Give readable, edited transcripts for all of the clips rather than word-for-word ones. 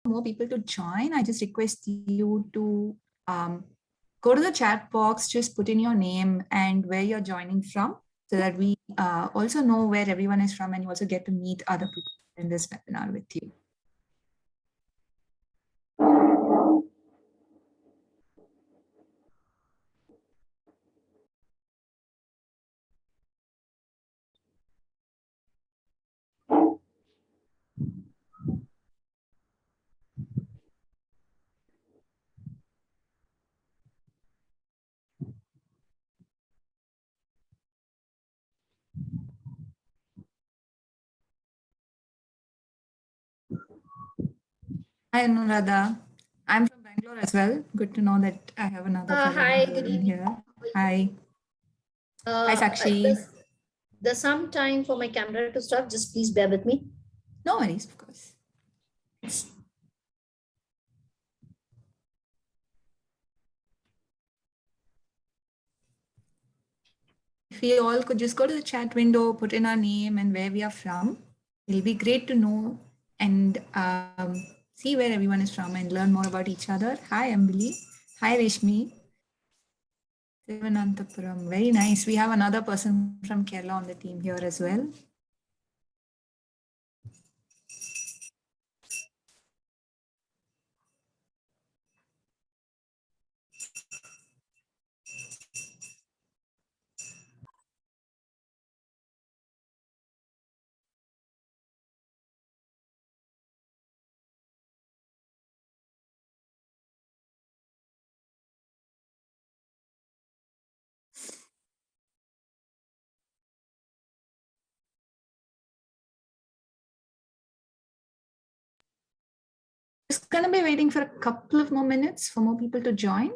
more people to join, I just request you to go to the chat box, just put in your name and where you're joining from, so that we also know where everyone is from, and you also get to meet other people in this webinar with you. Hi, Anuradha. I'm from Bangalore as well. Good to know that I have another fellow Hi, good Bangalorean evening. here. Hi. Hi, Sakshi. There's some time for my camera to stop. Just please bear with me. No worries, of course. If we all could just go to the chat window, put in our name and where we are from, it'll be great to know and see where everyone is from and learn more about each other. Hi, Ambili. Hi, Reshmi. Thiruvananthapuram. Very nice. We have another person from Kerala on the team here as well. Just going to be waiting for a couple of more minutes for more people to join.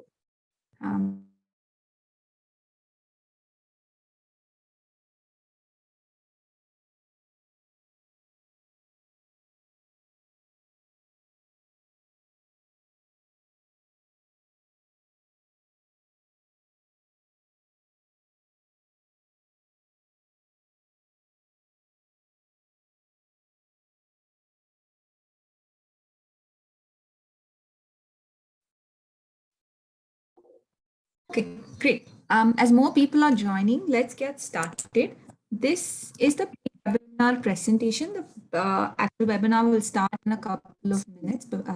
Okay, great. As more people are joining, let's get started. This is the webinar presentation. The actual webinar will start in a couple of minutes, but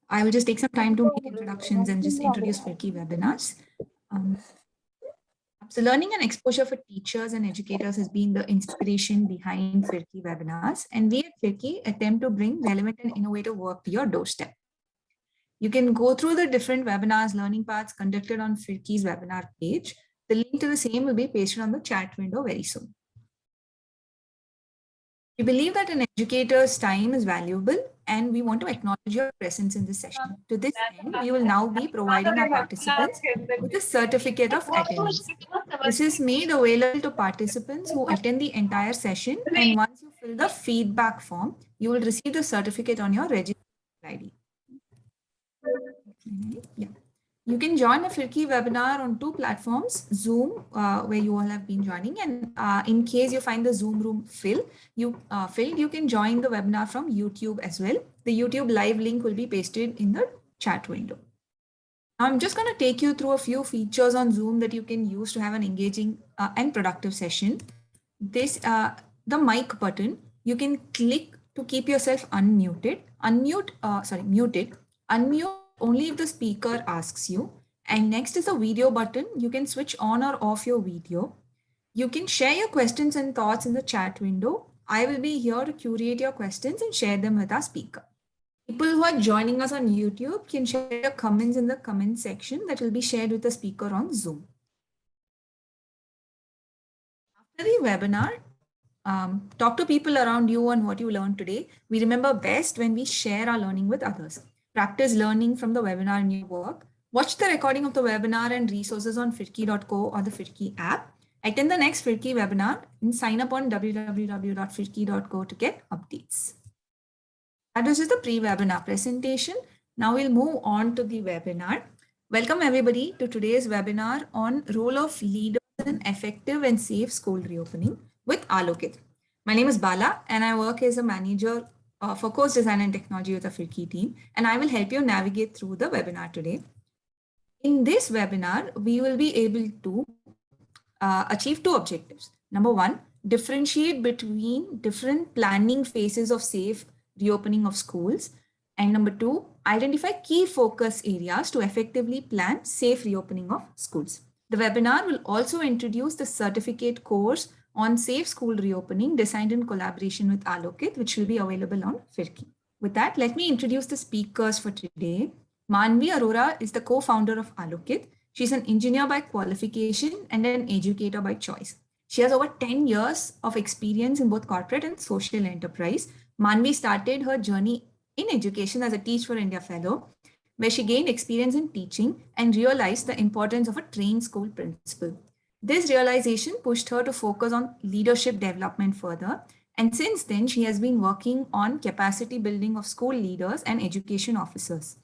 I will just take some time to make introductions and just introduce FIRCI webinars. So learning and exposure for teachers and educators has been the inspiration behind FIRCI webinars, and we at FIRCI attempt to bring relevant and innovative work to your doorstep. You can go through the different webinars, learning paths conducted on FIRCI's webinar page. The link to the same will be pasted on the chat window very soon. We believe that an educator's time is valuable, and we want to acknowledge your presence in this session. To this end, we will now be providing our participants with a certificate of attendance. This is made available to participants who attend the entire session, and once you fill the feedback form, you will receive the certificate on your registration ID. Yeah. You can join a FIRCI webinar on two platforms, Zoom, where you all have been joining, and in case you find the Zoom room filled, you can join the webinar from YouTube as well. The YouTube live link will be pasted in the chat window. I'm just going to take you through a few features on Zoom that you can use to have an engaging and productive session. This, the mic button, you can click to keep yourself unmuted, muted, unmute only if the speaker asks you. And next is the video button. You can switch on or off your video. You can share your questions and thoughts in the chat window. I will be here to curate your questions and share them with our speaker. People who are joining us on YouTube can share your comments in the comment section that will be shared with the speaker on Zoom. After the webinar, talk to people around you on what you learned today. We remember best when we share our learning with others. Practice learning from the webinar in your work. Watch the recording of the webinar and resources on firki.co or the FIRCI app. Attend the next FIRCI webinar and sign up on www.firki.co to get updates. That was just the pre-webinar presentation. Now we'll move on to the webinar. Welcome everybody to today's webinar on role of leaders in effective and safe school reopening with Alokit. My name is Bala and I work as a manager for course design and technology with the Firki team, and I will help you navigate through the webinar today. In this webinar, we will be able to achieve two objectives. Number one, differentiate between different planning phases of safe reopening of schools. And number two, identify key focus areas to effectively plan safe reopening of schools. The webinar will also introduce the certificate course on safe school reopening designed in collaboration with Alokit, which will be available on Firki. With that, let me introduce the speakers for today. Manvi Arora is the co-founder of Alokit. She's an engineer by qualification and an educator by choice. She has over 10 years of experience in both corporate and social enterprise. Manvi started her journey in education as a Teach for India fellow, where she gained experience in teaching and realized the importance of a trained school principal. This realization pushed her to focus on leadership development further. And since then, she has been working on capacity building of school leaders and education officers.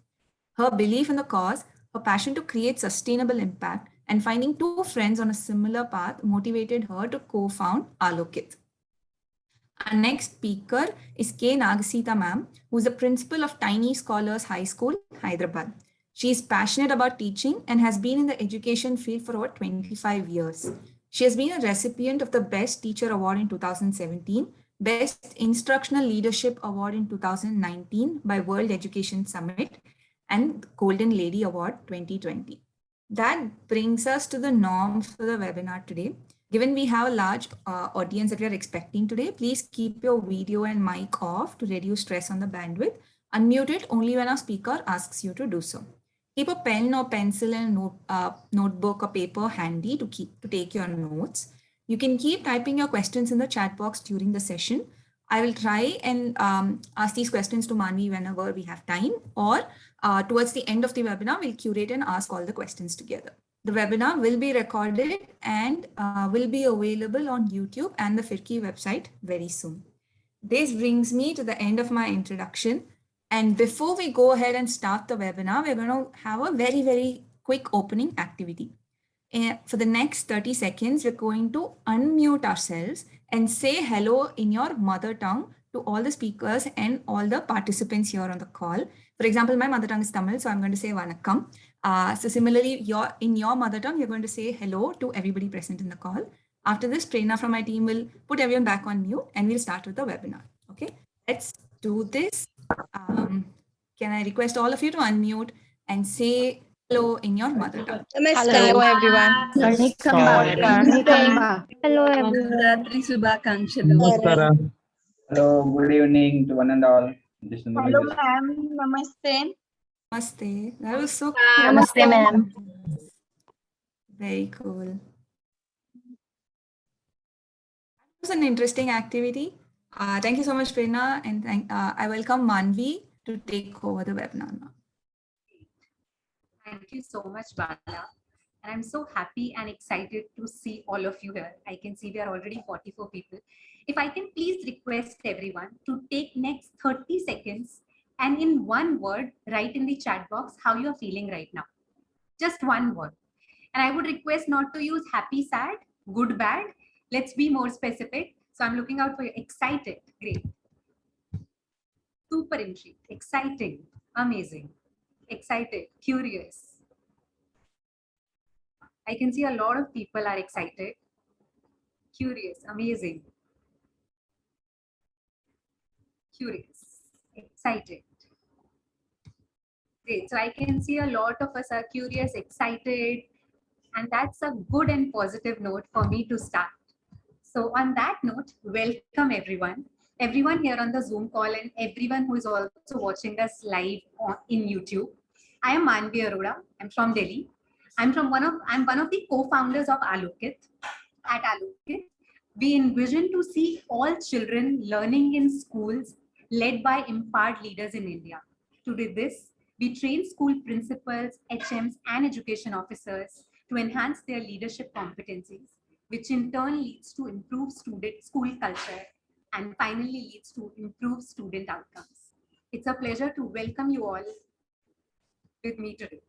Her belief in the cause, her passion to create sustainable impact, and finding two friends on a similar path motivated her to co-found Alokit. Our next speaker is K. Nagasita ma'am, who is the principal of Tiny Scholars High School, Hyderabad. She is passionate about teaching and has been in the education field for over 25 years. She has been a recipient of the Best Teacher Award in 2017, Best Instructional Leadership Award in 2019 by World Education Summit, and Golden Lady Award 2020. That brings us to the norm for the webinar today. Given we have a large audience that we are expecting today, please keep your video and mic off to reduce stress on the bandwidth. Unmute it only when our speaker asks you to do so. Keep a pen or pencil and notebook or paper handy to take your notes. You can keep typing your questions in the chat box during the session. I will try and ask these questions to Manvi whenever we have time, or towards the end of the webinar, we'll curate and ask all the questions together. The webinar will be recorded and will be available on YouTube and the Firki website very soon. This brings me to the end of my introduction. And before we go ahead and start the webinar, we're going to have a very, very quick opening activity. For the next 30 seconds, we're going to unmute ourselves and say hello in your mother tongue to all the speakers and all the participants here on the call. For example, my mother tongue is Tamil, so I'm going to say Vanakkam. So similarly, in your mother tongue, you're going to say hello to everybody present in the call. After this, Prerna from my team will put everyone back on mute and we'll start with the webinar. Okay, let's do this. Can I request all of you to unmute and say hello in your mother tongue? Hello everyone. Hello everyone. Namaskaram. Hello, good evening to one and all. Hello ma'am. Namaste. Namaste. That was so Namaste, ma'am. very cool. It was an interesting activity. Thank you so much, Prerna, and I welcome Manvi to take over the webinar now. Thank you so much, Bala. And I'm so happy and excited to see all of you here. I can see we are already 44 people. If I can please request everyone to take next 30 seconds and in one word, write in the chat box how you're feeling right now. Just one word. And I would request not to use happy, sad, good, bad. Let's be more specific. So I'm looking out for you. Excited, great. Super intrigued, exciting, amazing, excited, curious. I can see a lot of people are excited, curious, amazing, curious, excited. Great. So I can see a lot of us are curious, excited, and that's a good and positive note for me to start. So on that note, welcome everyone. Everyone here on the Zoom call and everyone who is also watching us live in YouTube. I am Manvi Arora. I'm from Delhi. I'm one of the co-founders of Alokit. At Alokit, we envision to see all children learning in schools led by empowered leaders in India. To do this, we train school principals, HMs, and education officers to enhance their leadership competencies, which in turn leads to improved school culture and finally leads to improved student outcomes. It's a pleasure to welcome you all with me today.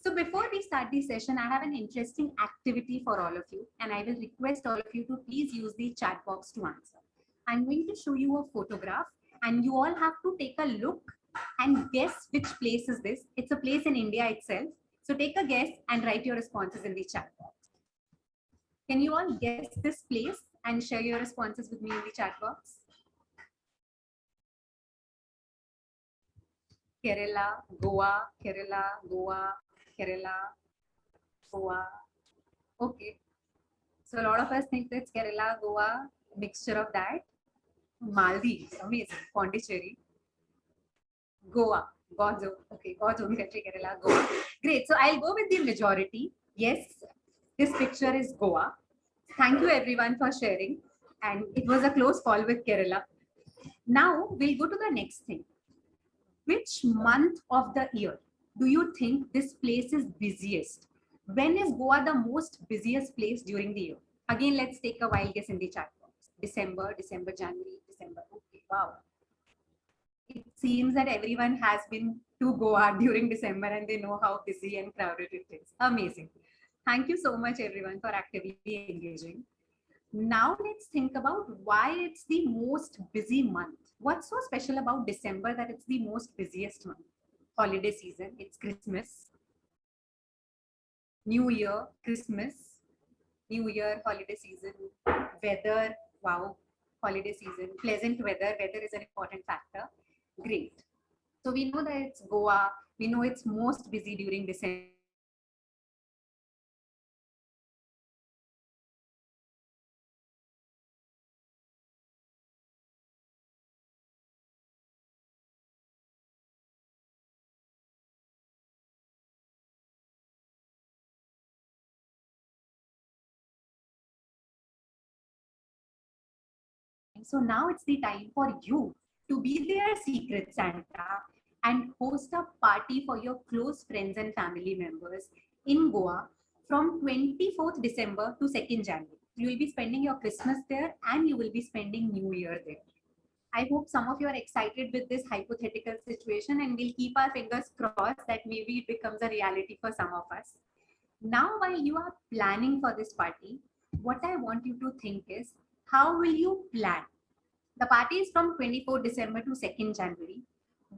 So before we start the session, I have an interesting activity for all of you, and I will request all of you to please use the chat box to answer. I'm going to show you a photograph, And you all have to take a look and guess which place is this. It's a place in India itself. So take a guess and write your responses in the chat box. Can you all guess this place and share your responses with me in the chat box? Kerala, Goa, Kerala, Goa, Kerala, Goa. Okay. So a lot of us think that's Kerala, Goa, mixture of that. Maldives, amazing. Pondicherry. Goa, God's own, okay, God's own country, Kerala, Goa. Great. So I'll go with the majority. Yes, this picture is Goa. Thank you everyone for sharing. And it was a close call with Kerala. Now we'll go to the next thing. Which month of the year do you think this place is busiest? When is Goa the most busiest place during the year? Again, let's take a wild guess in the chat box. December, January, December. Okay, wow. It seems that everyone has been to Goa during December and they know how busy and crowded it is. Amazing. Thank you so much everyone for actively engaging. Now let's think about why it's the most busy month. What's so special about December that it's the most busiest month? Holiday season, it's Christmas, New Year, Christmas, New Year, holiday season, weather, wow, holiday season, pleasant weather, weather is an important factor. Great. So we know that it's Goa, we know it's most busy during December. So now it's the time for you to be their secret Santa and host a party for your close friends and family members in Goa from 24th December to 2nd January. You will be spending your Christmas there and you will be spending New Year there. I hope some of you are excited with this hypothetical situation and we'll keep our fingers crossed that maybe it becomes a reality for some of us. Now, while you are planning for this party, what I want you to think is, how will you plan? The party is from 24th December to 2nd January.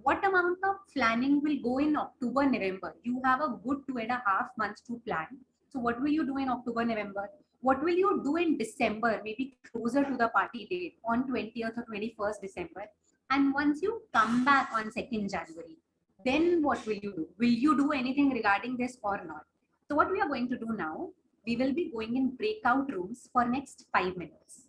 What amount of planning will go in October, November? You have a good 2.5 months to plan. So what will you do in October, November? What will you do in December, maybe closer to the party date on 20th or 21st December? And once you come back on 2nd January, then what will you do? Will you do anything regarding this or not? So what we are going to do now, we will be going in breakout rooms for next 5 minutes.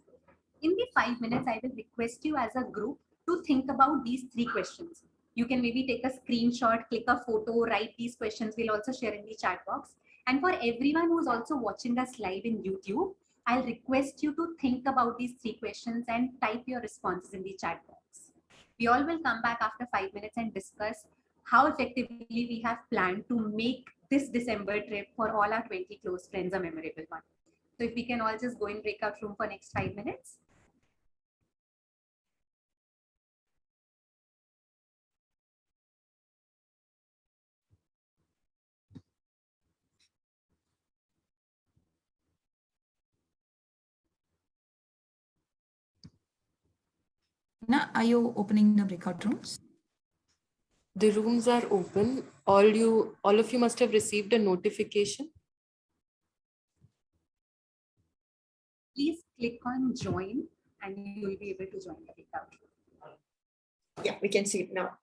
In the 5 minutes, I will request you as a group to think about these 3 questions. You can maybe take a screenshot, click a photo, write these questions. We'll also share in the chat box. And for everyone who's also watching us live in YouTube, I'll request you to think about these 3 questions and type your responses in the chat box. We all will come back after 5 minutes and discuss how effectively we have planned to make this December trip for all our 20 close friends a memorable one. So if we can all just go in breakout room for next 5 minutes. Now, are you opening the breakout rooms? The rooms are open. All of you must have received a notification. Please click on join and you will be able to join the breakout room. Yeah, we can see it now.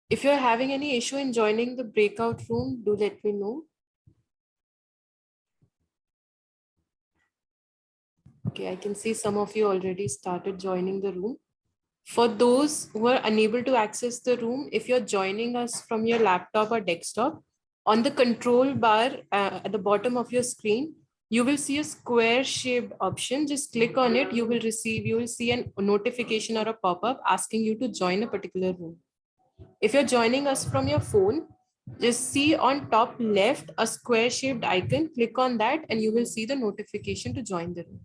If you're having any issue in joining the breakout room, do let me know. Okay, I can see some of you already started joining the room. For those who are unable to access the room, if you're joining us from your laptop or desktop, on the control bar at the bottom of your screen, you will see a square shaped option. Just click on it. You will see a notification or a pop-up asking you to join a particular room. If you're joining us from your phone, just see on top left a square shaped icon. Click on that and you will see the notification to join the room.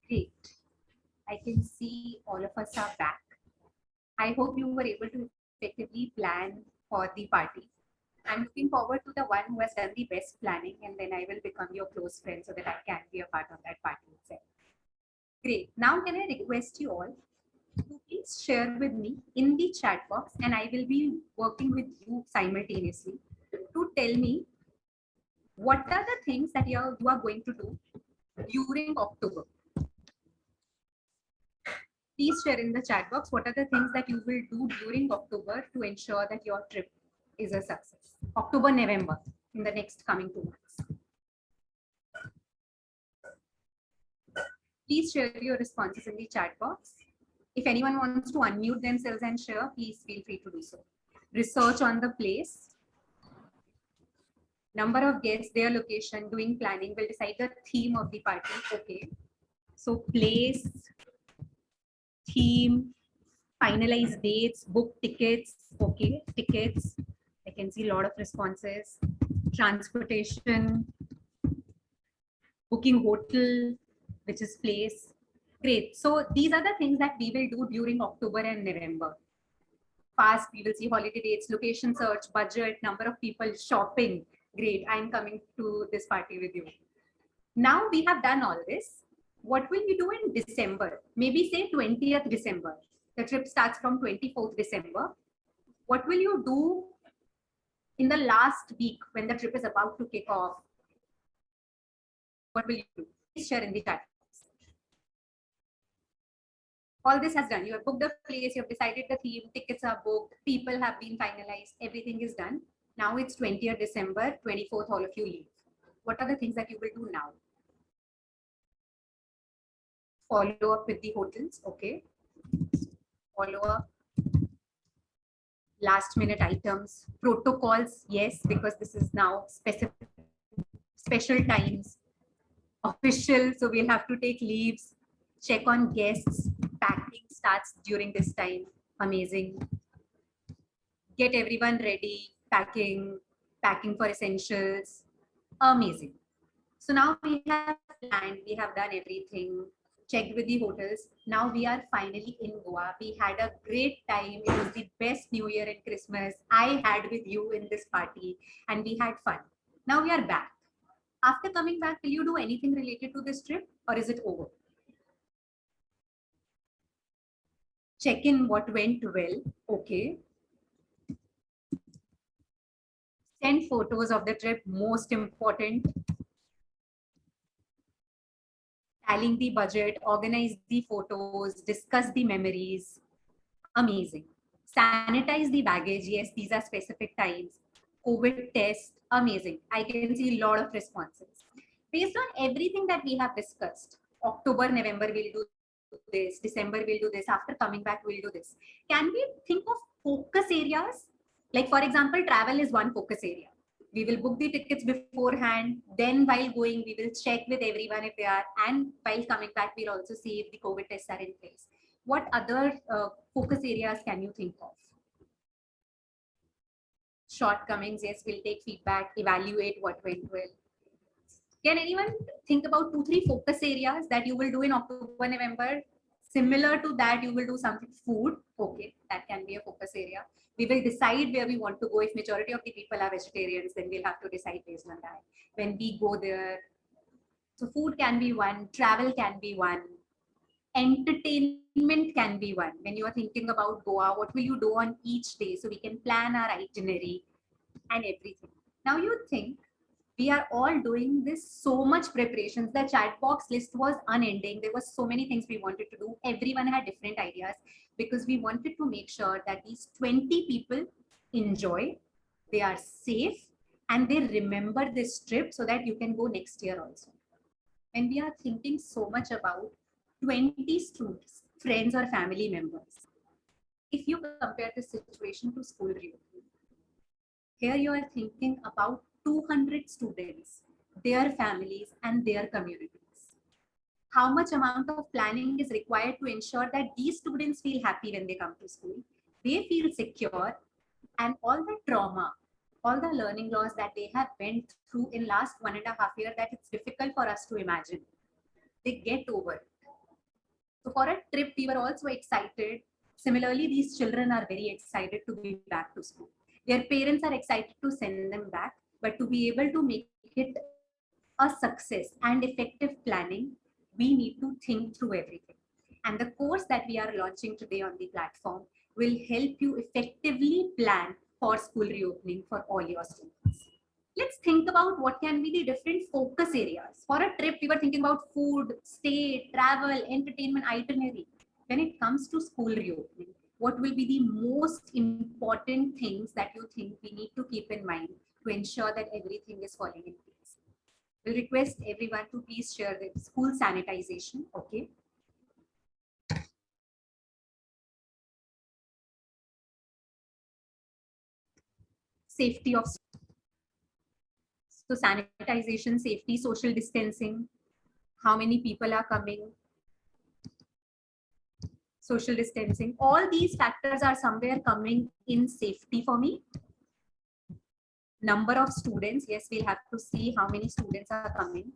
Great. I can see all of us are back. I hope you were able to effectively plan for the party. I'm looking forward to the one who has done the best planning, and then I will become your close friend so that I can be a part of that party itself. Great. Now, can I request you all to please share with me in the chat box, and I will be working with you simultaneously to tell me what are the things that you are going to do during October. Please share in the chat box what are the things that you will do during October to ensure that your trip is a success. October, November, in the next coming 2 months. Please share your responses in the chat box. If anyone wants to unmute themselves and share, please feel free to do so. Research on the place, number of guests, their location, doing planning will decide the theme of the party. Okay. So place, theme, finalize dates, book tickets. Okay, tickets. I can see a lot of responses. Transportation, booking hotel, which is place. Great. So these are the things that we will do during October and November. Fast, we will see holiday dates, location search, budget, number of people, shopping. Great. I'm coming to this party with you. Now we have done all this. What will you do in December? Maybe say 20th December. The trip starts from 24th December. What will you do in the last week when the trip is about to kick off? What will you do? Please share in the chat. All this has done. You have booked the place, you have decided the theme, tickets are booked, people have been finalized, everything is done. Now it's 20th December, 24th, all of you leave. What are the things that you will do now? Follow up with the hotels, okay. Follow up. Last minute items, protocols, yes, because this is now special times. Official, so we'll have to take leaves, check on guests, packing starts during this time, amazing. Get everyone ready, packing for essentials, amazing. So now we have planned, we have done everything, checked with the hotels. Now we are finally in Goa. We had a great time. It was the best New Year and Christmas I had with you in this party, and we had fun. Now we are back. After coming back, will you do anything related to this trip, or is it over? Check in what went well, okay. Send photos of the trip, most important. Tallying the budget, organize the photos, discuss the memories, amazing. Sanitize the baggage, yes, these are specific times. COVID test, amazing. I can see a lot of responses. Based on everything that we have discussed, October, November, we'll do this, December, we'll do this, after coming back, we'll do this. Can we think of focus areas? Like, for example, travel is one focus area. We will book the tickets beforehand. Then while going, we will check with everyone if they are. And while coming back, we'll also see if the COVID tests are in place. What other focus areas can you think of? Shortcomings, yes, we'll take feedback, evaluate what went well. Can anyone think about 2-3 focus areas that you will do in October, November? Similar to that, you will do something food. Okay, that can be a focus area. We will decide where we want to go. If majority of the people are vegetarians, then we'll have to decide based on that. When we go there, so food can be one, travel can be one, entertainment can be one. When you are thinking about Goa, what will you do on each day? So we can plan our itinerary and everything. Now you think, we are all doing this so much preparations. The chat box list was unending. There was so many things we wanted to do. Everyone had different ideas because we wanted to make sure that these 20 people enjoy, they are safe, and they remember this trip so that you can go next year also. When we are thinking so much about 20 students, friends or family members, if you compare the situation to school reopening, here you are thinking about 200 students, their families and their communities. How much amount of planning is required to ensure that these students feel happy when they come to school, they feel secure, and all the trauma, all the learning loss that they have went through in last 1.5 years that it's difficult for us to imagine, they get over it. So for a trip, we were also excited. Similarly, these children are very excited to be back to school. Their parents are excited to send them back. But to be able to make it a success and effective planning, we need to think through everything. And the course that we are launching today on the platform will help you effectively plan for school reopening for all your students. Let's think about what can be the different focus areas. For a trip, we were thinking about food, stay, travel, entertainment, itinerary. When it comes to school reopening, what will be the most important things that you think we need to keep in mind to ensure that everything is falling in place? We'll request everyone to please share the school sanitization. Okay. Safety of, so sanitization, safety, social distancing, how many people are coming, social distancing, all these factors are somewhere coming in safety for me. Number of students, yes, we'll have to see how many students are coming.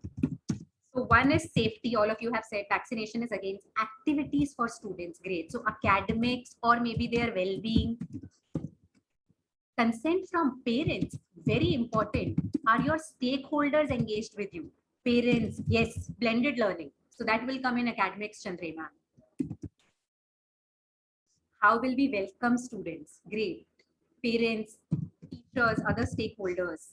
So one is safety, all of you have said. Vaccination is against activities for students, great. So academics or maybe their well-being. Consent from parents, very important. Are your stakeholders engaged with you? Parents, yes, blended learning. So that will come in academics, Chandrema. How will we welcome students? Great. Parents, teachers, other stakeholders.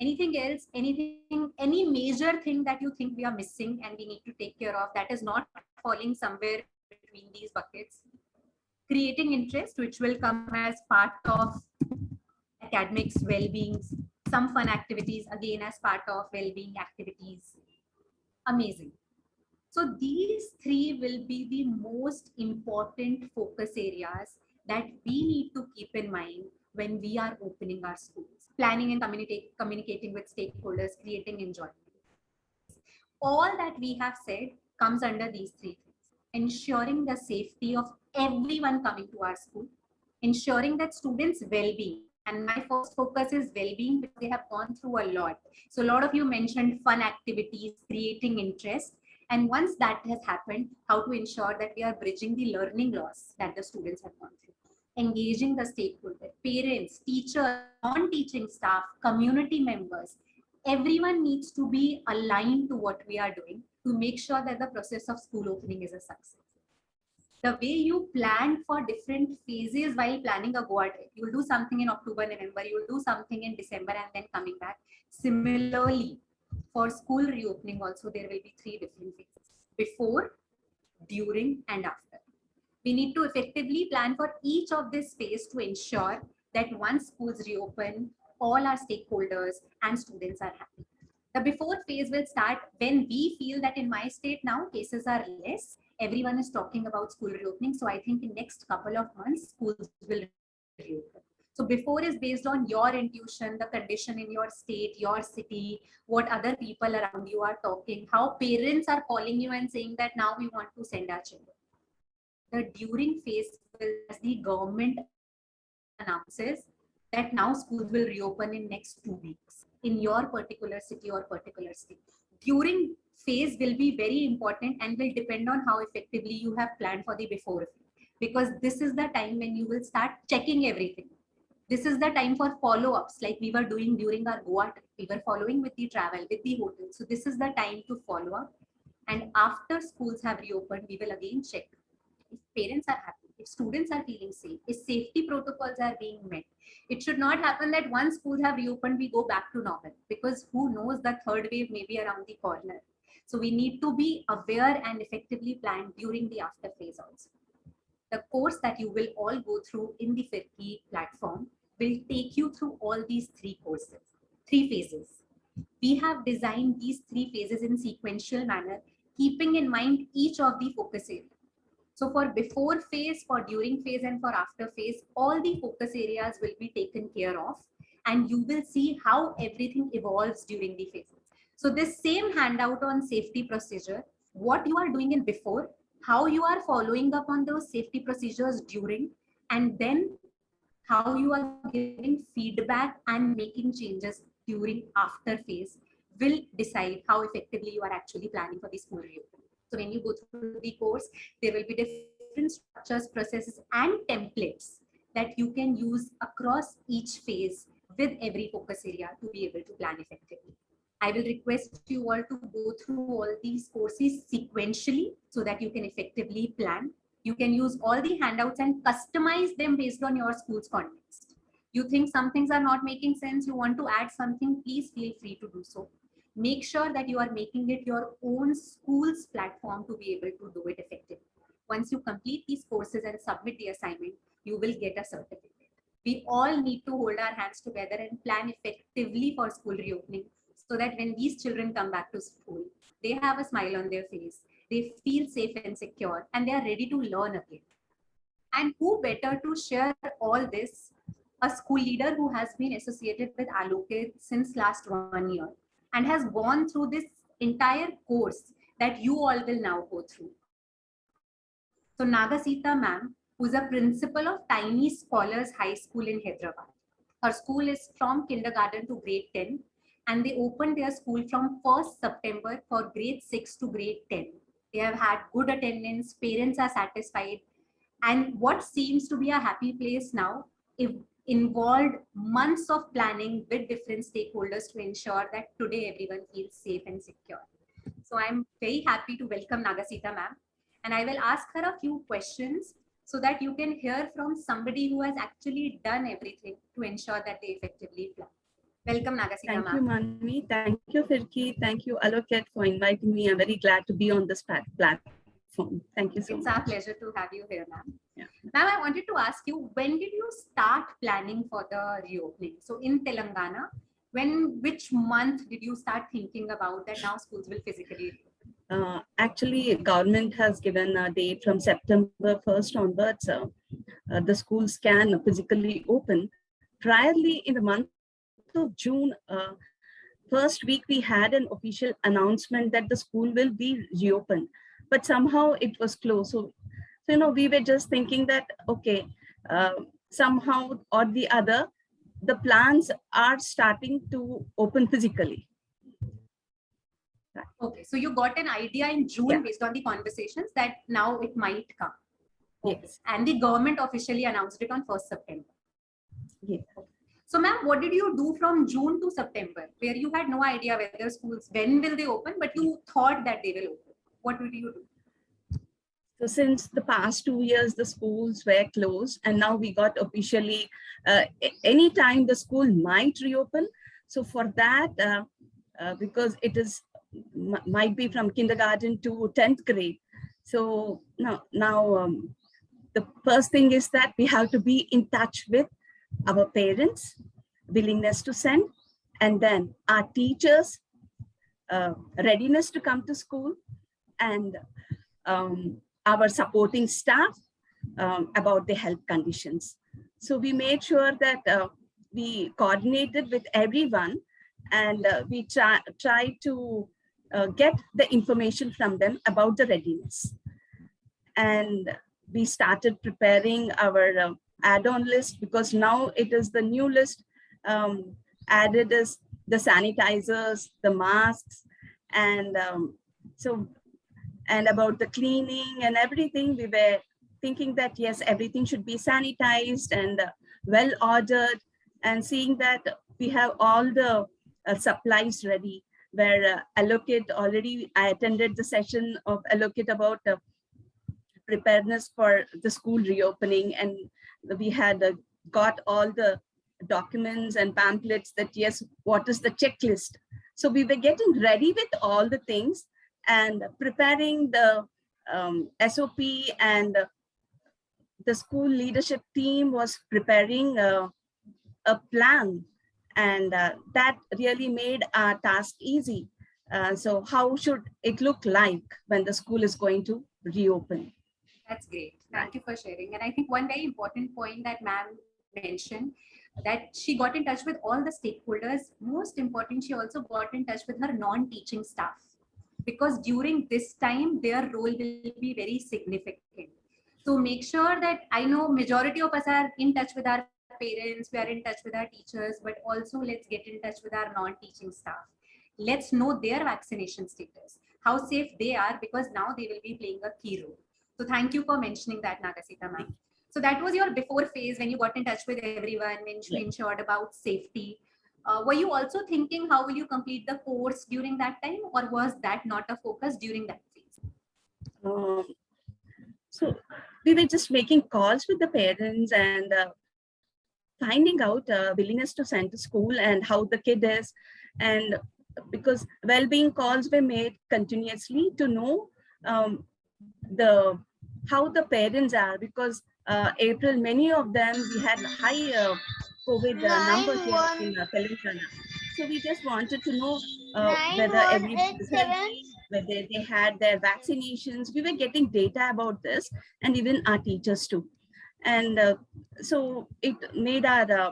Anything else? Anything, any major thing that you think we are missing and we need to take care of that is not falling somewhere between these buckets? Creating interest, which will come as part of academics, well-being, some fun activities, again as part of well-being activities. Amazing. So these three will be the most important focus areas that we need to keep in mind when we are opening our schools. Planning and communicating with stakeholders, creating enjoyment. All that we have said comes under these three things. Ensuring the safety of everyone coming to our school, ensuring that students' well-being, and my first focus is well-being because they have gone through a lot. So a lot of you mentioned fun activities, creating interest. And once that has happened, how to ensure that we are bridging the learning loss that the students have gone through. Engaging the stakeholders, parents, teachers, non-teaching staff, community members. Everyone needs to be aligned to what we are doing to make sure that the process of school opening is a success. The way you plan for different phases while planning a Goa trip, you will do something in October, November, you will do something in December and then coming back. Similarly, for school reopening also, there will be 3 different phases: before, during, and after. We need to effectively plan for each of this phase to ensure that once schools reopen, all our stakeholders and students are happy. The before phase will start when we feel that in my state now cases are less. Everyone is talking about school reopening. So I think in next couple of months, schools will reopen. So before is based on your intuition, the condition in your state, your city, what other people around you are talking, how parents are calling you and saying that now we want to send our children. The during phase, as the government announces that now schools will reopen in next 2 weeks in your particular city or particular state. During phase will be very important and will depend on how effectively you have planned for the before, because this is the time when you will start checking everything. This is the time for follow-ups like we were doing during our Goa trip. We were following with the travel, with the hotel. So this is the time to follow up. And after schools have reopened, we will again check if parents are happy, if students are feeling safe, if safety protocols are being met. It should not happen that once schools have reopened, we go back to normal, because who knows, the third wave may be around the corner. So we need to be aware and effectively plan during the after phase also. The course that you will all go through in the FIRKI platform will take you through all these 3 courses, 3 phases. We have designed these 3 phases in sequential manner, keeping in mind each of the focus areas. So for before phase, for during phase, and for after phase, all the focus areas will be taken care of, and you will see how everything evolves during the phases. So this same handout on safety procedure, what you are doing in before, how you are following up on those safety procedures during, and then how you are giving feedback and making changes during after phase will decide how effectively you are actually planning for the school reopening. So when you go through the course, there will be different structures, processes, and templates that you can use across each phase with every focus area to be able to plan effectively. I will request you all to go through all these courses sequentially so that you can effectively plan. You can use all the handouts and customize them based on your school's context. You think some things are not making sense, you want to add something, please feel free to do so. Make sure that you are making it your own school's platform to be able to do it effectively. Once you complete these courses and submit the assignment, you will get a certificate. We all need to hold our hands together and plan effectively for school reopening, so that when these children come back to school, they have a smile on their face, they feel safe and secure, and they are ready to learn again. And who better to share all this? A school leader who has been associated with Alokit since last 1 year and has gone through this entire course that you all will now go through. So Nagasita ma'am, who's a principal of Tiny Scholars High School in Hyderabad. Her school is from kindergarten to grade 10, and they opened their school from 1st September for grade 6 to grade 10. They have had good attendance, parents are satisfied, and what seems to be a happy place now, involved months of planning with different stakeholders to ensure that today everyone feels safe and secure. So I'm very happy to welcome Nagasita ma'am, and I will ask her a few questions so that you can hear from somebody who has actually done everything to ensure that they effectively plan. Welcome Nagasita ma'am. Thank you, Manvi. Thank you, FIRKI. Thank you, Alokit, for inviting me. I'm very glad to be on this platform. Thank you so much. It's our pleasure to have you here, ma'am. Yeah. Ma'am, I wanted to ask you, when did you start planning for the reopening? So in Telangana, which month did you start thinking about that now schools will physically reopen? Actually, government has given a date from September 1st onwards. The schools can physically open. Priorly in the month of June, first week, we had an official announcement that the school will be reopened, but somehow it was closed. So we were just thinking that, okay, somehow or the other, the plans are starting to open physically. Okay, so you got an idea in June based on the conversations that now it might come. Okay. Yes. And the government officially announced it on 1st September. Yes. Okay. So ma'am, what did you do from June to September, where you had no idea whether schools, when will they open, but you thought that they will open? What did you do? So since the past 2 years, the schools were closed, and now we got officially, anytime the school might reopen. So for that, because it is might be from kindergarten to 10th grade. So now the first thing is that we have to be in touch with our parents' willingness to send, and then our teachers' readiness to come to school, and our supporting staff about the health conditions. So we made sure that we coordinated with everyone, and we try to get the information from them about the readiness. And we started preparing our add-on list, because now it is the new list added is the sanitizers, the masks, and and about the cleaning and everything. We were thinking that yes, everything should be sanitized and well ordered, and seeing that we have all the supplies ready. Where Allocate already, I attended the session of Allocate about preparedness for the school reopening, and we had got all the documents and pamphlets that yes, what is the checklist. So we were getting ready with all the things and preparing the SOP, and the school leadership team was preparing a plan, and that really made our task easy. So how should it look like when the school is going to reopen? That's great. Thank you for sharing. And I think one very important point that ma'am mentioned, that she got in touch with all the stakeholders. Most important, she also got in touch with her non-teaching staff, because during this time, their role will be very significant. So make sure that, I know majority of us are in touch with our parents, we are in touch with our teachers, but also let's get in touch with our non-teaching staff. Let's know their vaccination status, how safe they are, because now they will be playing a key role. So thank you for mentioning that, Nagasita ma'am. So that was your before phase, when you got in touch with everyone, when you ensured about safety. Were you also thinking how will you complete the course during that time, or was that not a focus during that phase? So we were just making calls with the parents and finding out willingness to send to school and how the kid is. And because well-being calls were made continuously to know how the parents are, because April, many of them, we had high COVID numbers here in Telangana. So we just wanted to know whether everybody was healthy, whether they had their vaccinations. We were getting data about this, and even our teachers too. And so it made our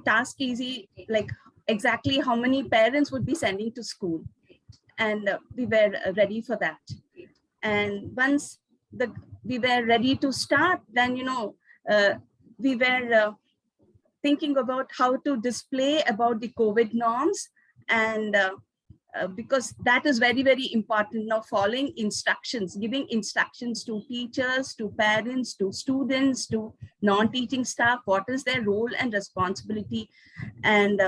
task easy, like exactly how many parents would be sending to school. And we were ready for that. And once we were ready to start, then, we were thinking about how to display about the COVID norms, and because that is very, very important now, following instructions, giving instructions to teachers, to parents, to students, to non-teaching staff, what is their role and responsibility, and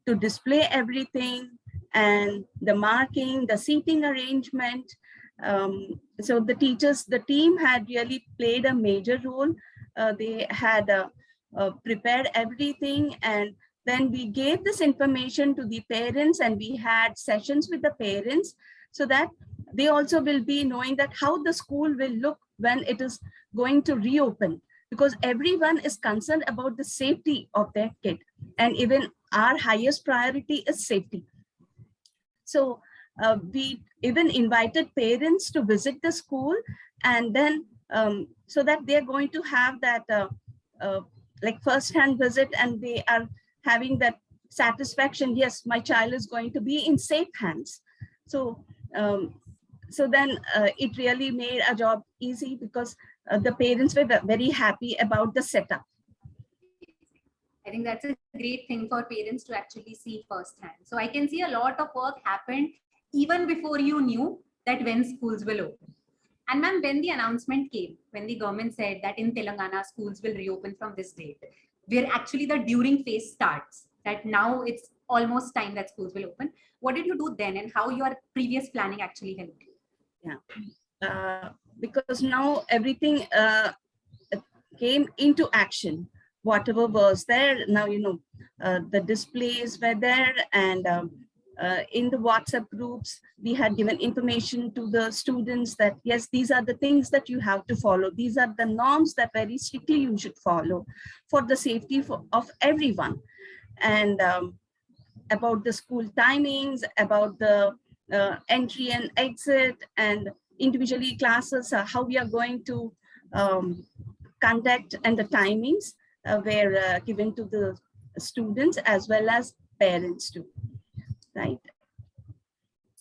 to display everything, and the marking, the seating arrangement. So the team had really played a major role. They had prepared everything, and then we gave this information to the parents, and we had sessions with the parents, so that they also will be knowing that how the school will look when it is going to reopen, because everyone is concerned about the safety of their kid, and even our highest priority is safety. So we even invited parents to visit the school, and then so that they're going to have that like first-hand visit, and they are having that satisfaction, yes, my child is going to be in safe hands. So so then it really made our job easy, because the parents were very happy about the setup. I think that's a great thing for parents to actually see firsthand. So I can see a lot of work happened even before you knew that when schools will open. And ma'am, when the announcement came, when the government said that in Telangana schools will reopen from this date, where actually the during phase starts, that now it's almost time that schools will open. What did you do then, and how your previous planning actually helped you? Yeah, because now everything came into action. Whatever was there, now, the displays were there, and In the WhatsApp groups, we had given information to the students that, yes, these are the things that you have to follow. These are the norms that very strictly you should follow for the safety of everyone. And about the school timings, about the entry and exit, and individually classes, how we are going to conduct, and the timings were given to the students as well as parents too. Right.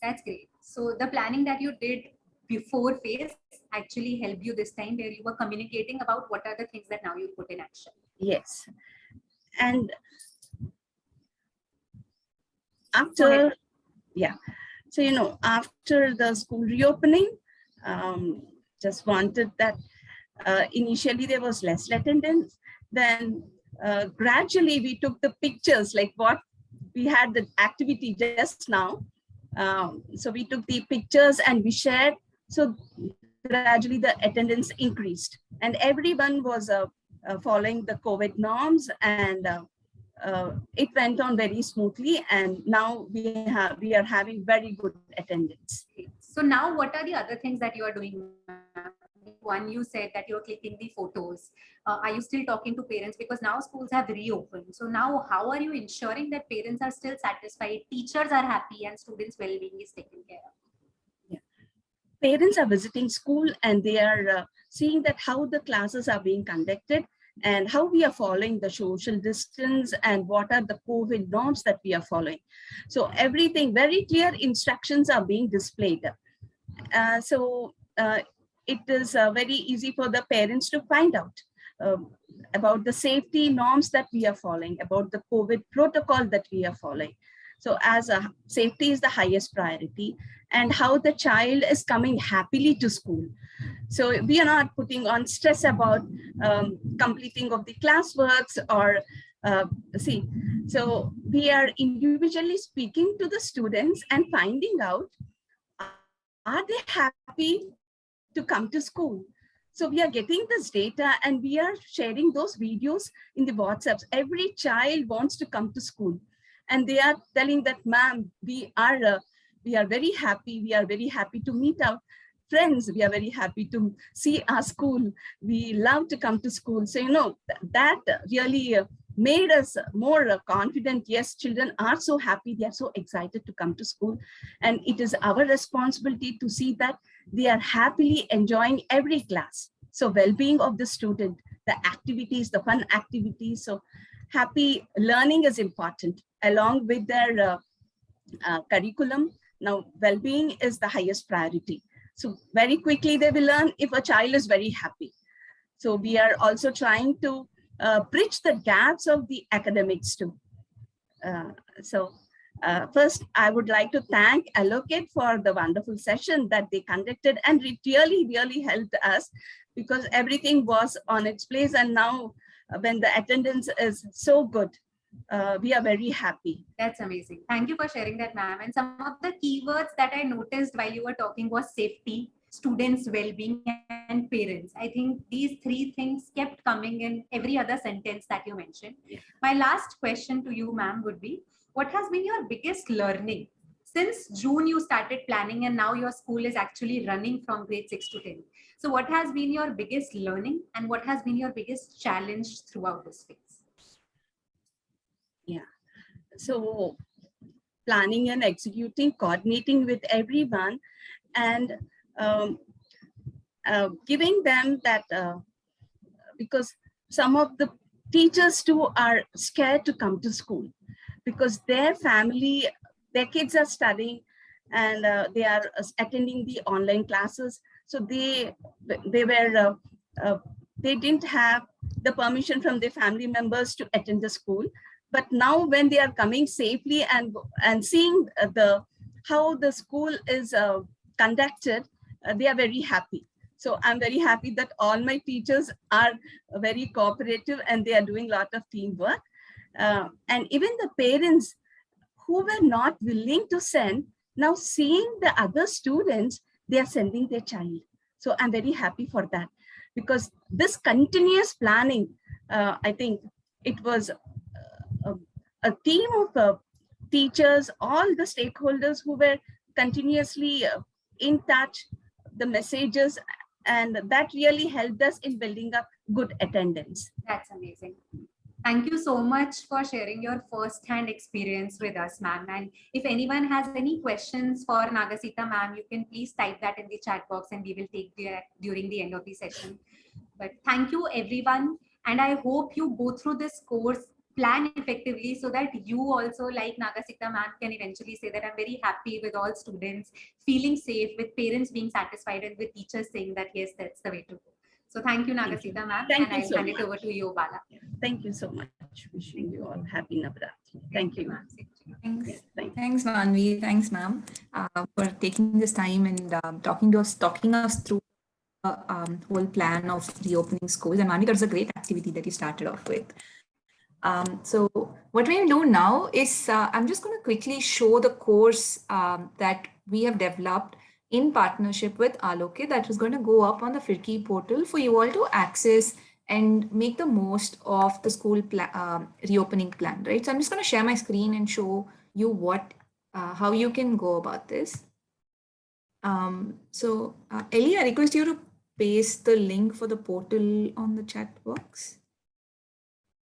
That's great. So the planning that you did before phase actually helped you this time, where you were communicating about what are the things that now you put in action. Yes. And after, yeah. So, you know, after the school reopening, just wanted that initially there was less attendance. Then gradually we took the pictures, like what we had the activity just now. So we took the pictures and we shared. So gradually the attendance increased, and everyone was following the COVID norms, and it went on very smoothly. And now we are having very good attendance. So now what are the other things that you are doing? One, you said that you're clicking the photos. Are you still talking to parents? Because now schools have reopened. So now how are you ensuring that parents are still satisfied, teachers are happy, and students' well-being is taken care of? Yeah. Parents are visiting school, and they are seeing that how the classes are being conducted and how we are following the social distance and what are the COVID norms that we are following. So everything, very clear instructions are being displayed. It is very easy for the parents to find out about the safety norms that we are following, about the COVID protocol that we are following. So as safety is the highest priority, and how the child is coming happily to school. So we are not putting on stress about completing of the classworks or so we are individually speaking to the students and finding out, are they happy to come to school? So we are getting this data and we are sharing those videos in the WhatsApps. Every child wants to come to school, and they are telling that, ma'am, we are very happy. We are very happy to meet our friends. We are very happy to see our school. We love to come to school. So, you know, that really made us more confident. Yes, children are so happy. They are so excited to come to school. And it is our responsibility to see that they are happily enjoying every class. So well-being of the student, the activities, the fun activities. So happy learning is important along with their curriculum. Now, well-being is the highest priority. So very quickly they will learn if a child is very happy. So we are also trying to bridge the gaps of the academics too. First, I would like to thank Allocate for the wonderful session that they conducted, and it really helped us because everything was on its place. And now when the attendance is so good, we are very happy. That's amazing. Thank you for sharing that, ma'am. And some of the keywords that I noticed while you were talking was safety, students' well-being, and parents. I think these three things kept coming in every other sentence that you mentioned. Yeah. My last question to you, ma'am, would be, what has been your biggest learning? Since June, you started planning, and now your school is actually running from grade 6 to 10. So what has been your biggest learning, and what has been your biggest challenge throughout this phase? Yeah, so planning and executing, coordinating with everyone, and giving them that, because some of the teachers too are scared to come to school because their family, their kids are studying and they are attending the online classes. So they didn't have the permission from their family members to attend the school. But now when they are coming safely and seeing how the school is conducted, they are very happy. So I'm very happy that all my teachers are very cooperative and they are doing a lot of teamwork. And even the parents who were not willing to send, now seeing the other students, they are sending their child. So I'm very happy for that, because this continuous planning, I think it was a team of teachers, all the stakeholders who were continuously in touch, the messages, and that really helped us in building up good attendance. That's amazing. Thank you so much for sharing your first-hand experience with us, ma'am. And if anyone has any questions for Nagasita, ma'am, you can please type that in the chat box and we will take that during the end of the session. But thank you, everyone. And I hope you go through this course, plan effectively so that you also, like Nagasita ma'am, can eventually say that I'm very happy with all students, feeling safe, with parents being satisfied, and with teachers saying that, yes, that's the way to go. So thank you, Nagasita ma'am. And I'll hand it over to you, Bala. Thank you so much. Wishing you all happy Navratri. Thank you. Thanks. Yeah, thank you. Thanks, Manvi. Thanks, ma'am, for taking this time and talking us through the whole plan of reopening schools. And Manvi, that was a great activity that you started off with. So what we'll do now is I'm just going to quickly show the course that we have developed in partnership with Alokit that is going to go up on the FIRKI portal for you all to access and make the most of the school reopening plan, right? So I'm just going to share my screen and show you what, how you can go about this. So Ellie, I request you to paste the link for the portal on the chat box.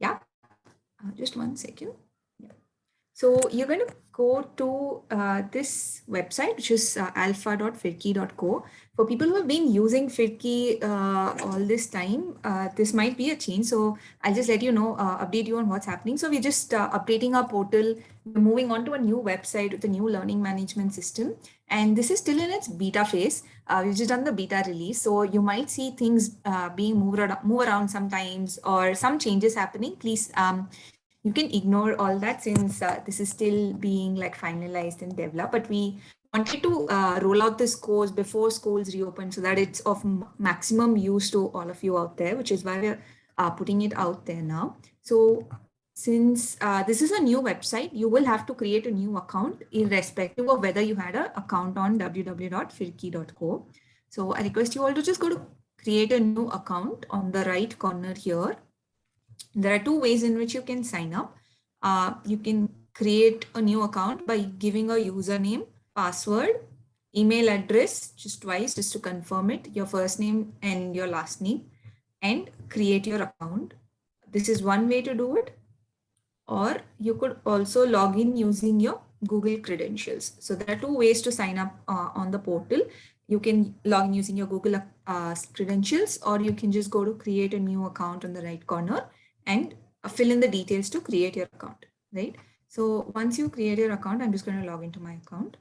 Yeah, just 1 second. Yeah. So you're going to go to this website, which is alpha.firki.co. For people who have been using Firki all this time, this might be a change. So I'll just let you know, update you on what's happening. So we're just updating our portal. We're moving on to a new website with a new learning management system. And this is still in its beta phase. We've just done the beta release. So you might see things being move around sometimes or some changes happening. Please, you can ignore all that since this is still being like finalized and developed, but we wanted to roll out this course before schools reopen so that it's of maximum use to all of you out there, which is why we're putting it out there now. So since this is a new website, you will have to create a new account irrespective of whether you had an account on www.firki.co. So I request you all to just go to create a new account on the right corner here. There are two ways in which you can sign up. You can create a new account by giving a username, password, email address, just twice, just to confirm it, your first name and your last name, and create your account. This is one way to do it. Or you could also log in using your Google credentials. So there are two ways to sign up on the portal. You can log in using your Google credentials, or you can just go to create a new account on the right corner and fill in the details to create your account, right? So once you create your account, I'm just going to log into my account.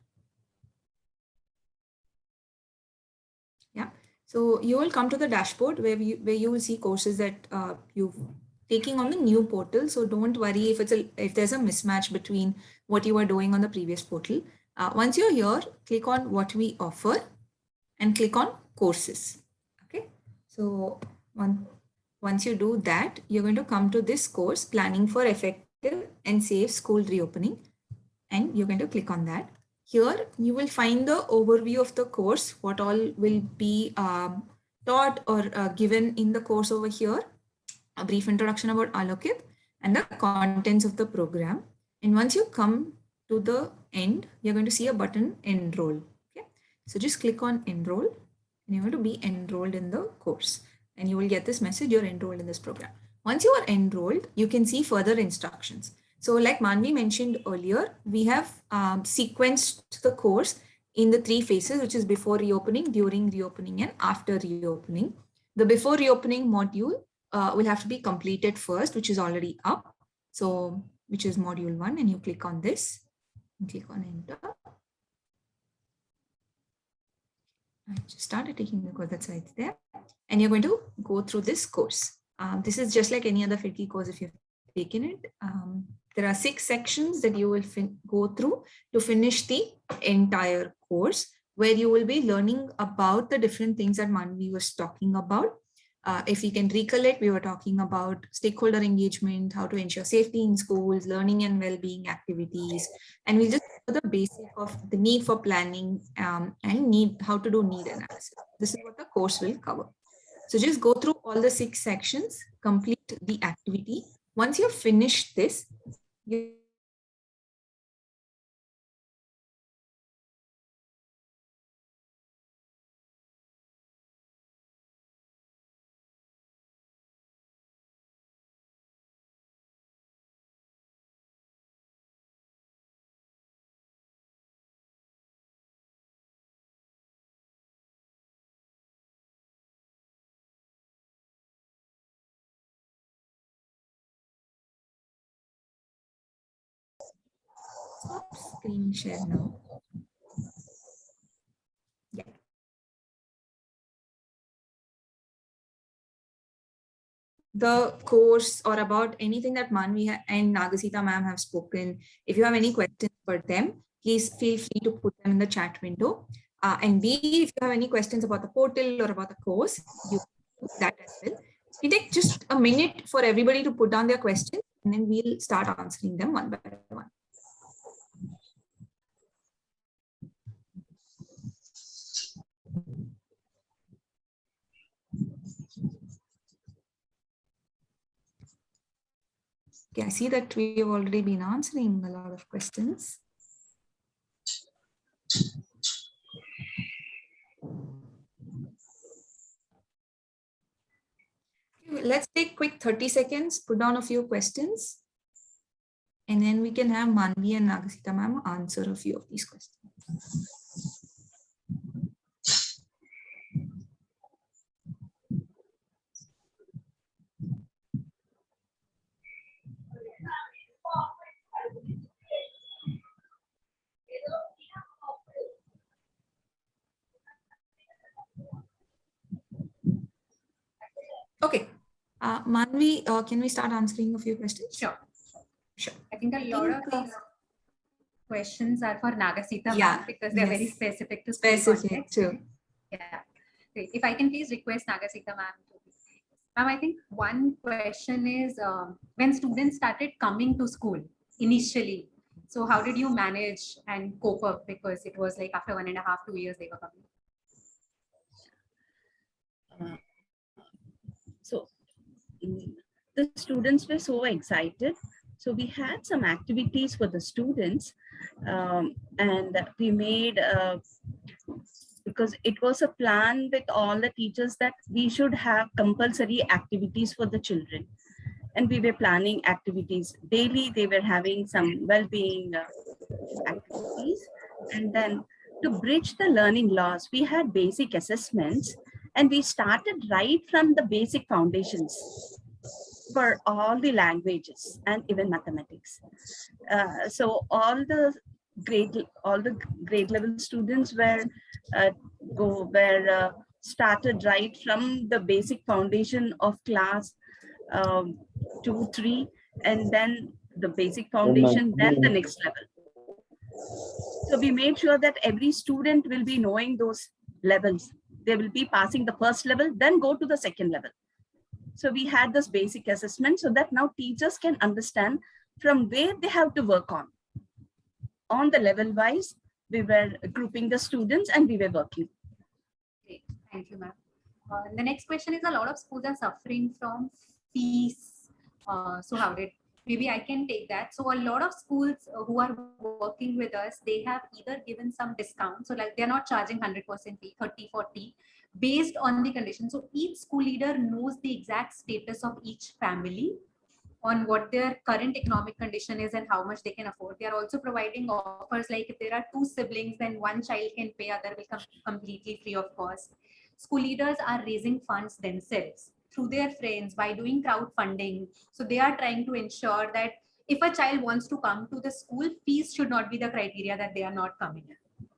Yeah, so you will come to the dashboard where you will see courses that you've taking on the new portal. So don't worry if there's a mismatch between what you were doing on the previous portal. Once you're here, click on what we offer and click on courses. Okay, so once you do that, you're going to come to this course, Planning for Effective and Safe School Reopening, and you're going to click on that. Here you will find the overview of the course, what all will be taught or given in the course over here, a brief introduction about Alokit and the contents of the program. And once you come to the end, you're going to see a button Enroll. Okay, so just click on Enroll and you're going to be enrolled in the course. And you will get this message, you're enrolled in this program. Once you are enrolled, you can see further instructions. So like Manvi mentioned earlier, we have sequenced the course in the 3 phases, which is before reopening, during reopening, and after reopening. The before reopening module will have to be completed first, which is already up. So which is module 1, and you click on this and click on enter. I just started taking the course, that's why it's there. And you're going to go through this course. This is just like any other FIRKI course if you've taken it. There are 6 sections that you will go through to finish the entire course, where you will be learning about the different things that Manvi was talking about. If you can recollect, we were talking about stakeholder engagement, how to ensure safety in schools, learning and well-being activities, and we just cover the basic of the need for planning and how to do need analysis. This is what the course will cover. So just go through all the 6 sections, complete the activity. Once you've finished this, you screen share now. Yeah. The course or about anything that Manvi and Nagasita ma'am have spoken. If you have any questions for them, please feel free to put them in the chat window. And B, if you have any questions about the portal or about the course, you can do that as well. We take just a minute for everybody to put down their questions, and then we'll start answering them one by one. Okay, I see that we have already been answering a lot of questions. Let's take quick 30 seconds, put down a few questions, and then we can have Manvi and Nagasita ma'am answer a few of these questions. Okay, Manvi, can we start answering a few questions? Sure. Sure. I think a lot of these questions are for Nagasita Yeah, ma'am because they're very yes. specific to school Specific context. too. Yeah. Great. If I can please request Nagasita ma'am to ma'am, I think one question is when students started coming to school initially, so how did you manage and cope up, because it was like after 1.5 to 2 years they were coming. So the students were so excited. So we had some activities for the students, and we made, because it was a plan with all the teachers that we should have compulsory activities for the children. And we were planning activities daily. They were having some well-being activities. And then to bridge the learning loss, we had basic assessments, and we started right from the basic foundations for all the languages and even mathematics. So all the grade level students were started right from the basic foundation of class 2, 3, and then the basic foundation, then the next level. So we made sure that every student will be knowing those levels. They will be passing the first level, then go to the second level. So we had this basic assessment so that now teachers can understand from where they have to work on. On the level wise, we were grouping the students and we were working. Great. Thank you, ma'am. The next question is, a lot of schools are suffering from fees. So how did, maybe I can take that. So a lot of schools who are working with us, they have either given some discount. So like they're not charging 100% fee, 30, 40, based on the condition. So each school leader knows the exact status of each family on what their current economic condition is and how much they can afford. They are also providing offers like if there are 2 siblings, then one child can pay, other will come completely free of cost. School leaders are raising funds themselves through their friends by doing crowdfunding. So they are trying to ensure that if a child wants to come to the school, fees should not be the criteria that they are not coming in.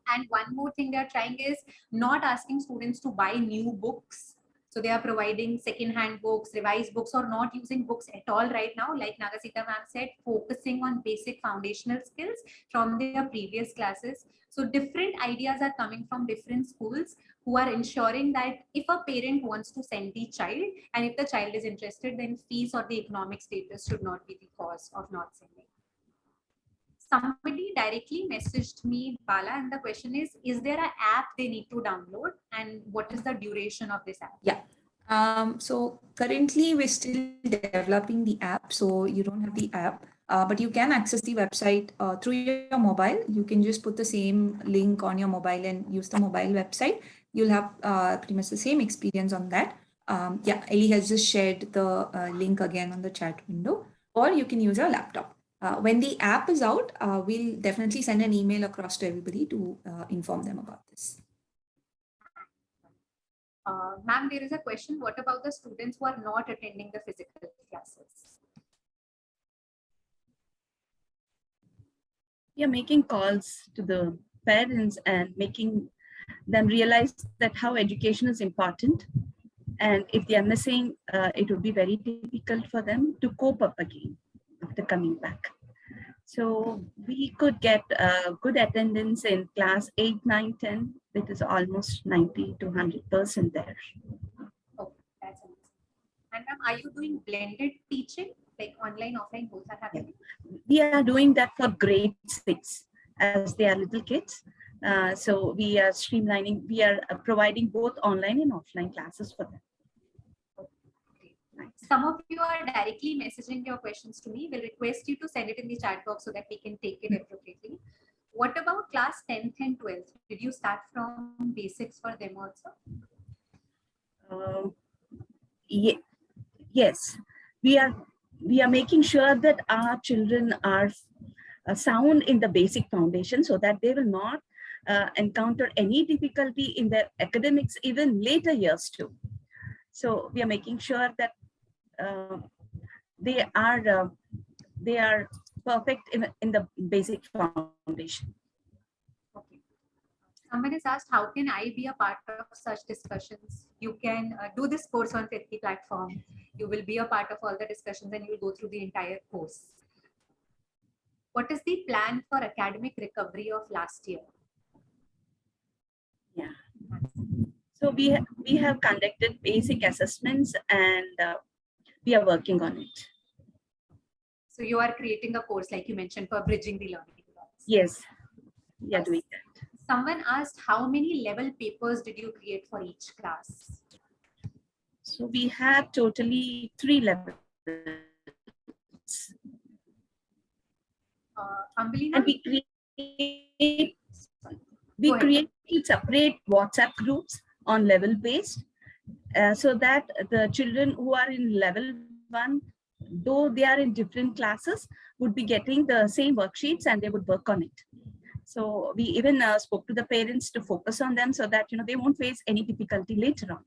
And one more thing they are trying is not asking students to buy new books. So they are providing second-hand books, revised books, or not using books at all right now. Like Nagasita ma'am said, focusing on basic foundational skills from their previous classes. So different ideas are coming from different schools who are ensuring that if a parent wants to send the child, and if the child is interested, then fees or the economic status should not be the cause of not sending. Somebody directly messaged me, Bala, and the question is there an app they need to download, and what is the duration of this app? Yeah. So currently we're still developing the app, so you don't have the app, but you can access the website through your mobile. You can just put the same link on your mobile and use the mobile website. You'll have pretty much the same experience on that. Yeah, Ellie has just shared the link again on the chat window, or you can use your laptop. When the app is out, we'll definitely send an email across to everybody to inform them about this. Ma'am, there is a question. What about the students who are not attending the physical classes? we are making calls to the parents and making them realize that how education is important. And if they are missing, it would be very difficult for them to cope up again after coming back. So we could get good attendance in class 8, 9, 10. It is almost 90 to 100% there. Oh, that's amazing. And ma'am, are you doing blended teaching, like online, offline, both are happening? We are doing that for grade 6 as they are little kids. So we are streamlining, we are providing both online and offline classes for them. Some of you are directly messaging your questions to me. We'll request you to send it in the chat box so that we can take it appropriately. What about class 10th and 12th? Did you start from basics for them also? Yes, we are making sure that our children are sound in the basic foundation so that they will not encounter any difficulty in their academics even later years too. So we are making sure that they are perfect in the basic foundation. Okay. Someone has asked, how can I be a part of such discussions? You can do this course on Firki platform. You will be a part of all the discussions and you will go through the entire course. What is the plan for academic recovery of last year? Yeah. So we have conducted basic assessments and we are working on it. So you are creating a course like you mentioned for bridging the learning gaps. Yes, we are doing that. Someone asked, how many level papers did you create for each class? So we have totally 3 levels. Ambali, And we create separate WhatsApp groups on level based so that the children who are in level 1, though they are in different classes, would be getting the same worksheets and they would work on it. So we even spoke to the parents to focus on them so that they won't face any difficulty later on.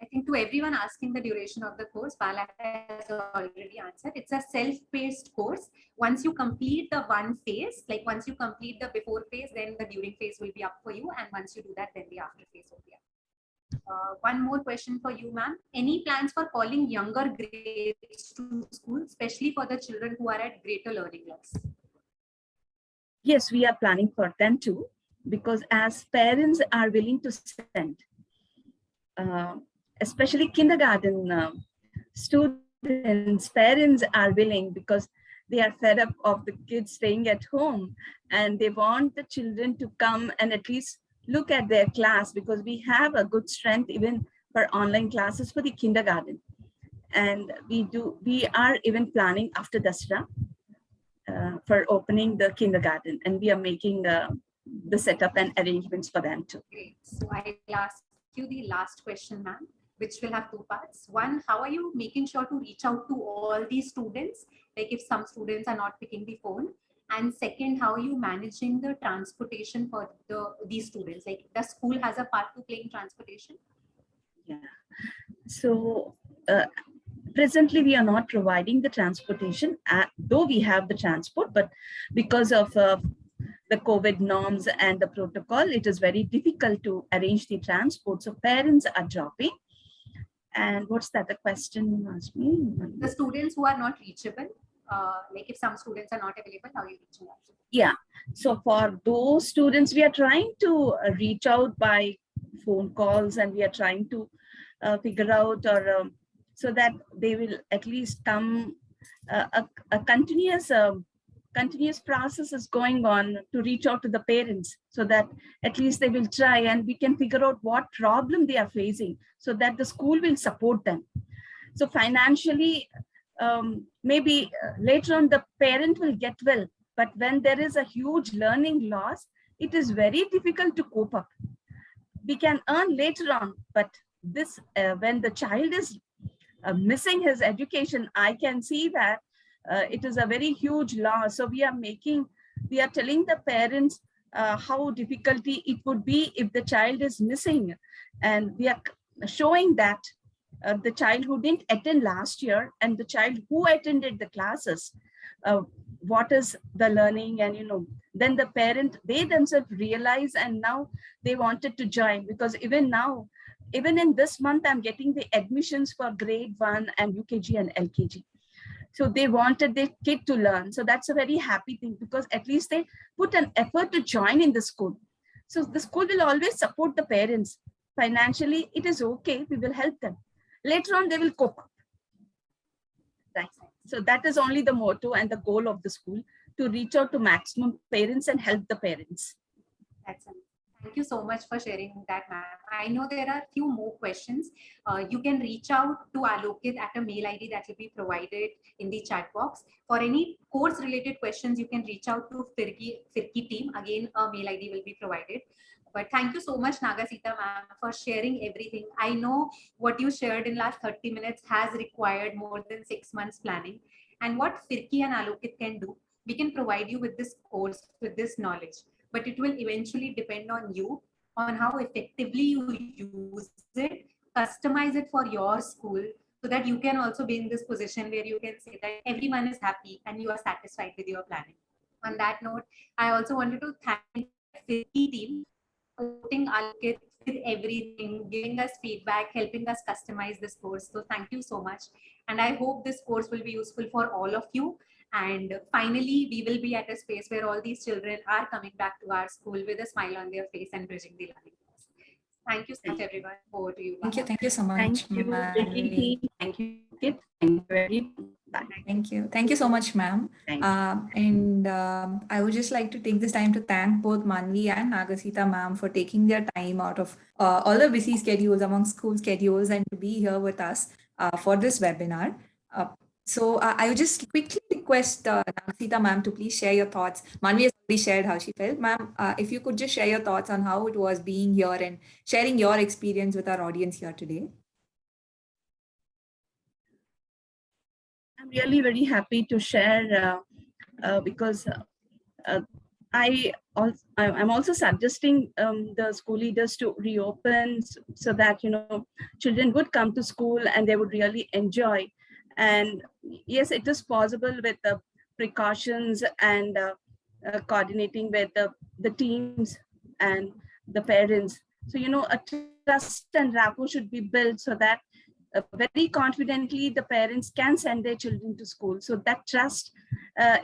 I think to everyone asking the duration of the course, Bala has already answered. It's a self-paced course. Once you complete the one phase, like once you complete the before phase, then the during phase will be up for you. And once you do that, then the after phase will be up. One more question for you, ma'am. Any plans for calling younger grades to school, especially for the children who are at greater learning loss? Yes, we are planning for them too, because as parents are willing to send, especially kindergarten students, parents are willing because they are fed up of the kids staying at home and they want the children to come and at least look at their class, because we have a good strength even for online classes for the kindergarten. And we are even planning after Dasra for opening the kindergarten, and we are making the setup and arrangements for them too. Great. So I'll ask you the last question, ma'am, which will have 2 parts. One, how are you making sure to reach out to all these students? Like if some students are not picking the phone. And second, how are you managing the transportation for these students? Like the school has a part to play in transportation? Yeah. So presently we are not providing the transportation, though we have the transport, but because of the COVID norms and the protocol, it is very difficult to arrange the transport. So parents are dropping. And what's that? The question you asked me? The students who are not reachable, like if some students are not available, how are you reaching out? Yeah. So for those students, we are trying to reach out by phone calls, and we are trying to figure out so that they will at least come. A continuous process is going on to reach out to the parents so that at least they will try and we can figure out what problem they are facing so that the school will support them. So financially, maybe later on the parent will get well, but when there is a huge learning loss, it is very difficult to cope up. We can earn later on, but this when the child is missing his education, I can see that it is a very huge loss. So we are telling the parents how difficulty it would be if the child is missing, and we are showing that the child who didn't attend last year and the child who attended the classes, what is the learning, and then the parent, they themselves realize, and now they wanted to join, because even now, even in this month, I'm getting the admissions for grade 1 and UKG and LKG. So they wanted their kid to learn. So that's a very happy thing, because at least they put an effort to join in the school. So the school will always support the parents. Financially, it is okay, we will help them. Later on, they will cope up. Right. So that is only the motto and the goal of the school, to reach out to maximum parents and help the parents. That's amazing. Thank you so much for sharing that, ma'am. I know there are few more questions. You can reach out to Alokit at a mail ID that will be provided in the chat box. For any course related questions, you can reach out to Firki team. Again, a mail ID will be provided. But thank you so much, Nagasita ma'am, for sharing everything. I know what you shared in last 30 minutes has required more than 6 months planning. And what Firki and Alokit can do, we can provide you with this course, with this knowledge. But it will eventually depend on you, on how effectively you use it, customize it for your school, so that you can also be in this position where you can say that everyone is happy and you are satisfied with your planning. On that note, I also wanted to thank the team for supporting Alokit with everything, giving us feedback, helping us customize this course. So thank you so much. And I hope this course will be useful for all of you. And finally, we will be at a space where all these children are coming back to our school with a smile on their face and bridging the learning. Thank you so much, everyone. Over to you. Thank you so much. Thank you, Manvi. thank you, Kit. Thank you very much. Thank you so much, ma'am. I would just like to take this time to thank both Manvi and Nagasita ma'am for taking their time out of all the busy schedules among school schedules and to be here with us for this webinar. So I would just quickly request Nagasita ma'am to please share your thoughts. Manvi has already shared how she felt. Ma'am, if you could just share your thoughts on how it was being here and sharing your experience with our audience here today. I'm really very happy to share because I'm also suggesting the school leaders to reopen so that children would come to school and they would really enjoy. And yes, it is possible with the precautions and coordinating with the teams and the parents. So a trust and rapport should be built so that very confidently the parents can send their children to school. So that trust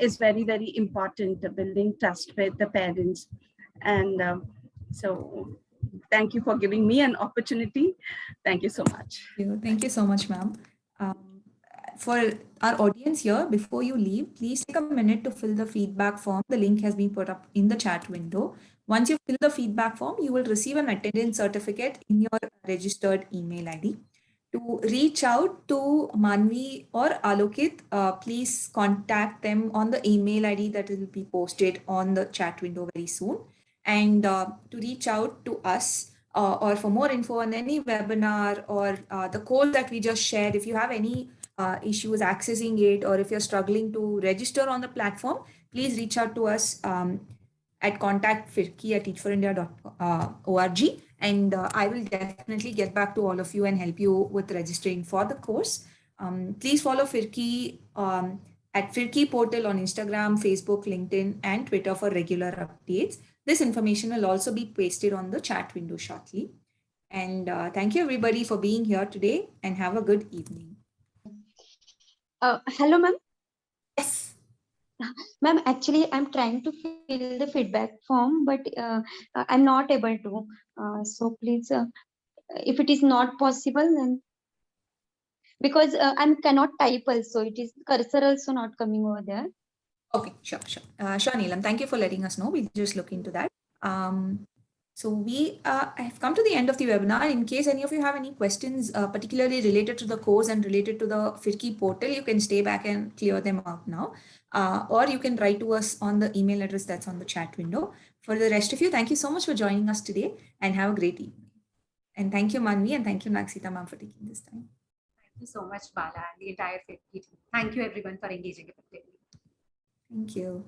is very, very important, building trust with the parents. And so thank you for giving me an opportunity. Thank you so much. Thank you so much, ma'am. For our audience here, before you leave, please take a minute to fill the feedback form. The link has been put up in the chat window. Once you fill the feedback form, you will receive an attendance certificate in your registered email ID. To reach out to Manvi or Alokit, please contact them on the email ID that will be posted on the chat window very soon. And to reach out to us or for more info on any webinar or the course that we just shared, if you have any issues accessing it, or if you're struggling to register on the platform, please reach out to us at contact@teachforindia.org, and I will definitely get back to all of you and help you with registering for the course. Please follow Firki at Firki Portal on Instagram, Facebook, LinkedIn, and Twitter for regular updates. This information will also be pasted on the chat window shortly. And thank you everybody for being here today, and have a good evening. Hello, ma'am. Yes. Ma'am, actually, I'm trying to fill the feedback form, but I'm not able to. So please, if it is not possible, then because I cannot type also, it is cursor also not coming over there. Okay, sure. Sure, Neelam. Thank you for letting us know. We'll just look into that. So we have come to the end of the webinar. In case any of you have any questions, particularly related to the course and related to the Firki portal, you can stay back and clear them out now. Or you can write to us on the email address that's on the chat window. For the rest of you, thank you so much for joining us today, and have a great evening. And thank you, Manvi, and thank you, Nagasita ma'am, for taking this time. Thank you so much, Bala, and the entire Firki team. Thank you, everyone, for engaging effectively. Thank you.